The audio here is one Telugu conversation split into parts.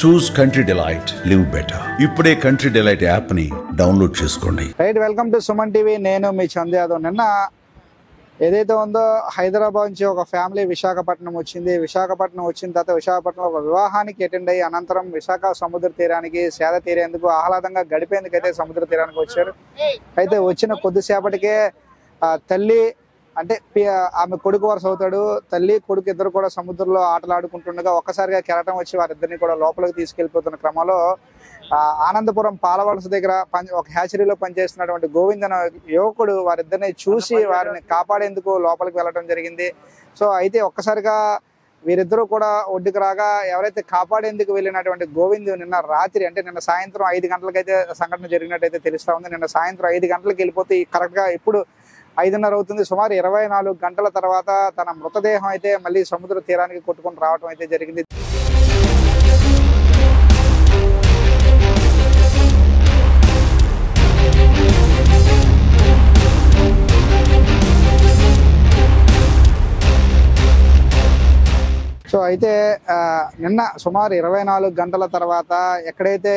చూస్ కంట్రీ డిలైట్, లివ్ బెటర్. ఇప్పుడే కంట్రీ డిలైట్ యాప్ ని డౌన్లోడ్ చేసుకోండి. Right, welcome to Suman TV. నేను మీ చందు యాదవ్. నిన్న ఏదైతే ఉందో హైదరాబాద్ నుంచి ఒక ఫ్యామిలీ విశాఖపట్నం వచ్చింది. విశాఖపట్నం వచ్చిన తర్వాత విశాఖపట్నంలో ఒక వివాహానికి అటెండ్ అయ్యి అనంతరం విశాఖ సముద్ర తీరానికి సేద తీరేందుకు ఆహ్లాదంగా గడిపేందుకు అయితే సముద్ర తీరానికి వచ్చారు. అయితే వచ్చిన కొద్దిసేపటికే తల్లి అంటే ఆమె కొడుకు వరుస అవుతాడు. తల్లి కొడుకు ఇద్దరు కూడా సముద్రంలో ఆటలాడుకుంటుండగా ఒక్కసారిగా కెరటం వచ్చి వారిద్దరిని కూడా లోపలికి తీసుకెళ్లిపోతున్న క్రమంలో ఆనందపురం పాలవలస దగ్గర ఒక హ్యాచరీలో పనిచేస్తున్నటువంటి గోవింద్ అనే యువకుడు వారిద్దరిని చూసి వారిని కాపాడేందుకు లోపలికి వెళ్ళడం జరిగింది. సో అయితే ఒక్కసారిగా వీరిద్దరూ కూడా ఒడ్డుకు రాగా ఎవరైతే కాపాడేందుకు వెళ్ళినటువంటి గోవింద్ నిన్న రాత్రి అంటే నిన్న సాయంత్రం 5 గంటలకైతే సంఘటన జరిగినట్టయితే తెలుస్తా ఉంది. నిన్న సాయంత్రం 5 గంటలకు వెళ్ళిపోతే కరెక్ట్ గా ఇప్పుడు 5:30 అవుతుంది. సుమారు 24 గంటల తర్వాత తన మృతదేహం అయితే మళ్ళీ సముద్ర తీరానికి కొట్టుకొని రావడం అయితే జరిగింది. సో అయితే నిన్న సుమారు 24 గంటల తర్వాత ఎక్కడైతే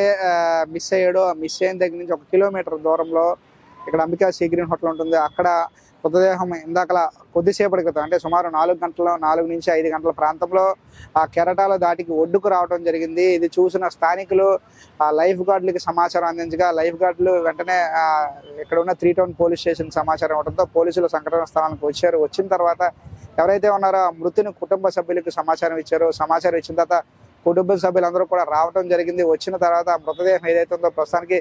మిస్ అయ్యాడో మిస్ అయిన దగ్గర నుంచి 1 కిలోమీటర్ దూరంలో ఇక్కడ అంబికా సీ గ్రీన్ హోటల్ ఉంటుంది. అక్కడ మృతదేహం ఇందాకలా కొద్దిసేపటి క్రితం అంటే సుమారు 4 నుంచి 5 గంటల ప్రాంతంలో ఆ కెరటాల దాటికి ఒడ్డుకు రావడం జరిగింది. ఇది చూసిన స్థానికులు లైఫ్ గార్డులకి సమాచారం అందించగా లైఫ్ గార్డులు వెంటనే ఇక్కడ ఉన్న 3 టౌన్ పోలీస్ స్టేషన్ సమాచారం ఇవ్వడంతో పోలీసులు సంఘటన స్థలానికి వచ్చారు. వచ్చిన తర్వాత ఎవరైతే ఉన్నారో మృతుని కుటుంబ సభ్యులకు సమాచారం ఇచ్చారో సమాచారం ఇచ్చిన తర్వాత కుటుంబ సభ్యులందరూ కూడా రావడం జరిగింది. వచ్చిన తర్వాత మృతదేహం ఏదైతే ఉందో ప్రస్తుతానికి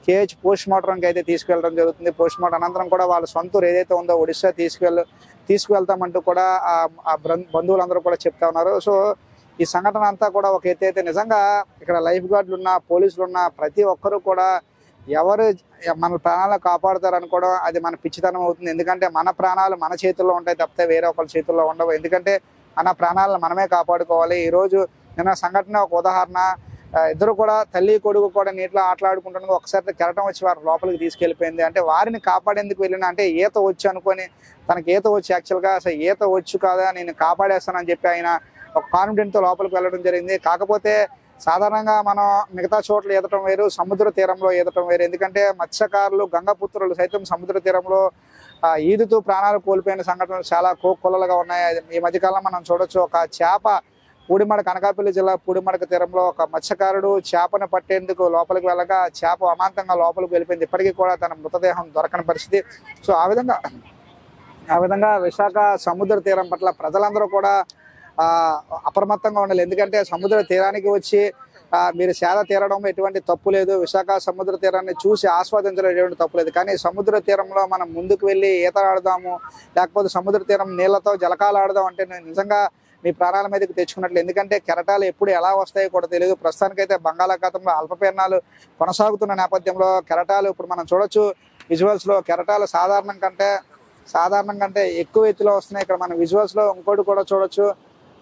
కేహెచ్ పోస్ట్ మార్టంకి అయితే తీసుకువెళ్ళడం జరుగుతుంది. పోస్ట్ మార్టం అనంతరం కూడా వాళ్ళ సొంతూరు ఏదైతే ఉందో ఒడిశా తీసుకువెళ్తామంటూ కూడా ఆ బంధువులందరూ కూడా చెప్తా ఉన్నారు. సో ఈ సంఘటన అంతా కూడా ఒక ఎత్తు అయితే నిజంగా ఇక్కడ లైఫ్ గార్డులు ఉన్న పోలీసులు ఉన్న ప్రతి ఒక్కరూ కూడా ఎవరు మన ప్రాణాలను కాపాడుతారు అనుకోవడం అది మన పిచ్చితనం అవుతుంది. ఎందుకంటే మన ప్రాణాలు మన చేతుల్లో ఉంటాయి తప్పితే వేరే ఒకరి చేతుల్లో ఉండవు. ఎందుకంటే మన ప్రాణాలను మనమే కాపాడుకోవాలి. ఈరోజు నిన్న సంఘటన ఒక ఉదాహరణ. ఇద్దరు కూడా తల్లి కొడుకు కూడా నీటిలో ఆటలాడుకుంటుండగా ఒకసారి కెరటం వచ్చి వారి లోపలికి తీసుకెళ్లిపోయింది. అంటే వారిని కాపాడేందుకు వెళ్ళిన అంటే ఈత వచ్చు అనుకొని తనకి ఈత వచ్చి యాక్చువల్గా అసలు ఈత వచ్చు కాదా నేను కాపాడేస్తానని చెప్పి ఆయన ఒక కాన్ఫిడెంట్తో లోపలికి వెళ్ళడం జరిగింది. కాకపోతే సాధారణంగా మనం మిగతా చోట్ల ఈదటం వేరు, సముద్ర తీరంలో ఈదటం వేరు. ఎందుకంటే మత్స్యకారులు గంగపుత్రులు సైతం సముద్ర తీరంలో ఈదుతూ ప్రాణాలు కోల్పోయిన సంఘటనలు చాలా కోకొల్లలుగా ఉన్నాయి. ఈ మధ్యకాలంలో మనం చూడొచ్చు ఒక చేప పూడిమడక అనకాపల్లి జిల్లా పూడిమడక తీరంలో ఒక మత్స్యకారుడు చేపను పట్టేందుకు లోపలికి వెళ్ళగా చేప అమాంతంగా లోపలికి వెళ్ళిపోయింది. ఇప్పటికీ కూడా తన మృతదేహం దొరకని పరిస్థితి. సో ఆ విధంగా విశాఖ సముద్ర తీరం పట్ల ప్రజలందరూ కూడా అప్రమత్తంగా ఉండాలి. ఎందుకంటే సముద్ర తీరానికి వచ్చి మీరు సేద తీరడం ఎటువంటి తప్పు లేదు. విశాఖ సముద్ర తీరాన్ని చూసి ఆస్వాదించడం ఎటువంటి తప్పు లేదు. కానీ సముద్ర తీరంలో మనం ముందుకు వెళ్ళి ఈత ఆడదాము లేకపోతే సముద్ర తీరం నీళ్లతో జలకాలు ఆడదాం అంటే నిజంగా మీ ప్రాణాల మీదకి తెచ్చుకున్నట్లు. ఎందుకంటే కెరటాలు ఎప్పుడు ఎలా వస్తాయో కూడా తెలియదు. ప్రస్తుతానికైతే బంగాళాఖాతంలో అల్పపీడనాలు కొనసాగుతున్న నేపథ్యంలో కెరటాలు ఇప్పుడు మనం చూడొచ్చు విజువల్స్ లో కెరటాలు సాధారణం కంటే ఎక్కువ ఎత్తులో వస్తున్నాయి. ఇక్కడ మన విజువల్స్ లో ఇంకోటి కూడా చూడొచ్చు.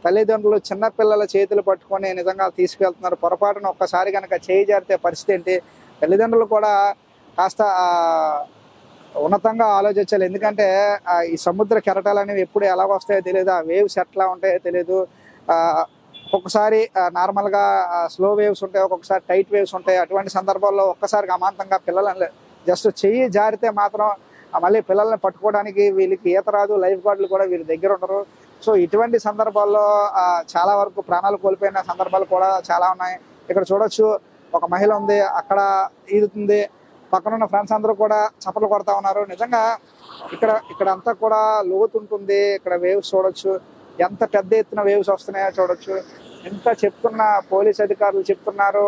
తల్లిదండ్రులు చిన్నపిల్లల చేతులు పట్టుకొని నిజంగా తీసుకెళ్తున్నారు. పొరపాటున ఒక్కసారి కనుక చేయి జారితే పరిస్థితి ఏంటి? తల్లిదండ్రులు కూడా కాస్త ఉన్నతంగా ఆలోచించాలి. ఎందుకంటే ఈ సముద్ర కెరటాలు అనేవి ఎప్పుడు ఎలా వస్తాయో తెలియదు. ఆ వేవ్స్ ఎట్లా ఉంటాయో తెలియదు. ఒక్కొక్కసారి నార్మల్గా స్లో వేవ్స్ ఉంటాయి, ఒక్కొక్కసారి టైట్ వేవ్స్ ఉంటాయి. అటువంటి సందర్భాల్లో ఒక్కసారిగా అమాంతంగా పిల్లలని జస్ట్ చెయ్యి జారితే మాత్రం మళ్ళీ పిల్లల్ని పట్టుకోవడానికి వీళ్ళకి ఈత రాదు, లైఫ్ గార్డులు కూడా వీళ్ళ దగ్గర ఉండరు. సో ఇటువంటి సందర్భాల్లో చాలా వరకు ప్రాణాలు కోల్పోయిన సందర్భాలు కూడా చాలా ఉన్నాయి. ఇక్కడ చూడొచ్చు ఒక మహిళ ఉంది, అక్కడ ఈదుతుంది. పక్కనున్న ఫ్రెండ్స్ అందరూ కూడా చప్పట్లు కొడతా ఉన్నారు. నిజంగా ఇక్కడ అంతా కూడా లోతు ఉంటుంది. ఇక్కడ వేవ్స్ చూడొచ్చు, ఎంత పెద్ద ఎత్తున వేవ్స్ వస్తున్నాయో చూడొచ్చు. ఎంత చెప్తున్నా పోలీస్ అధికారులు చెప్తున్నారు,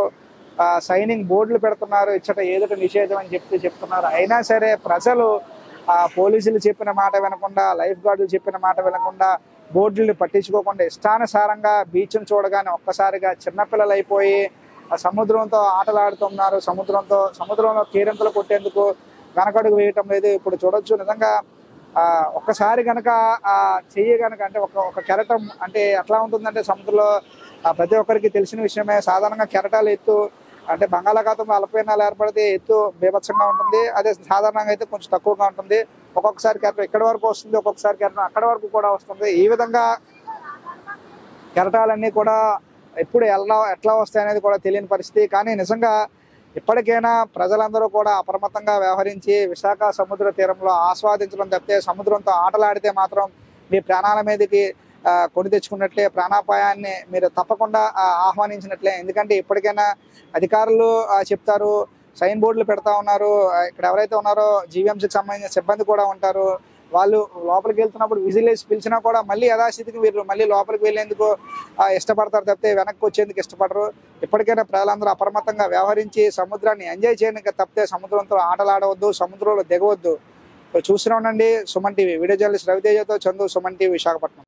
సైనింగ్ బోర్డులు పెడుతున్నారు, ఇచ్చట ఏదైతే నిషేధం అని చెప్తున్నారు. అయినా సరే ప్రజలు పోలీసులు చెప్పిన మాట వినకుండా లైఫ్ గార్డులు చెప్పిన మాట వినకుండా బోర్డులు పట్టించుకోకుండా ఇష్టానుసారంగా బీచ్ను చూడగానే ఒక్కసారిగా చిన్నపిల్లలు అయిపోయి సముద్రంతో ఆటలాడుతున్నారు. సముద్రంలో కేరింతలు కొట్టేందుకు వెనకడుగు వేయటం లేదు. ఇప్పుడు చూడొచ్చు నిజంగా ఒక్కసారి కనుక చెయ్యి కనుక అంటే ఒక కెరటం అంటే ఎట్లా ఉంటుందంటే సముద్రంలో ప్రతి ఒక్కరికి తెలిసిన విషయమే. సాధారణంగా కెరటాలు ఎత్తు అంటే బంగాళాఖాతంలో అల్పపీడనాలు ఏర్పడితే ఎత్తు బీభత్సంగా ఉంటుంది. అదే సాధారణంగా అయితే కొంచెం తక్కువగా ఉంటుంది. ఒక్కొక్కసారి కెరటం ఎక్కడి వరకు వస్తుంది, ఒక్కొక్కసారి కెరటం అక్కడి వరకు కూడా వస్తుంది. ఈ విధంగా కెరటాలన్నీ కూడా ఎప్పుడు ఎట్లా వస్తాయి అనేది కూడా తెలియని పరిస్థితి. కానీ నిజంగా ఇప్పటికైనా ప్రజలందరూ కూడా అప్రమత్తంగా వ్యవహరించి విశాఖ సముద్ర తీరంలో ఆస్వాదించడం తప్పితే సముద్రంతో ఆటలాడితే మాత్రం మీ ప్రాణాల మీదకి కొని తెచ్చుకున్నట్లే, ప్రాణాపాయాన్ని మీరు తప్పకుండా ఆహ్వానించినట్లే. ఎందుకంటే ఇప్పటికైనా అధికారులు చెప్తారు, సైన్ బోర్డులు పెడతా ఉన్నారు. ఇక్కడ ఎవరైతే ఉన్నారో జీవీఎంసీకి సంబంధించిన సిబ్బంది కూడా ఉంటారు. వాళ్ళు లోపలికి వెళ్తున్నప్పుడు విజిల్ వేసి పిలిచినా కూడా మళ్ళీ యథాస్థితికి వీళ్ళు మళ్ళీ లోపలికి వెళ్ళేందుకు ఇష్టపడతారు తప్పితే వెనక్కి వచ్చేందుకు ఇష్టపడరు. ఇప్పటికైనా ప్రజలందరూ అప్రమత్తంగా వ్యవహరించి సముద్రాన్ని ఎంజాయ్ చేయడానికి తప్పితే సముద్రంతో ఆటలాడవద్దు, సముద్రంలో దిగవద్దు. చూస్తూనే ఉండండి సుమన్ టీవీ. వీడియో జర్నలిస్ట్ రవితేజతో చందు, సుమన్ టీవీ, విశాఖపట్నం.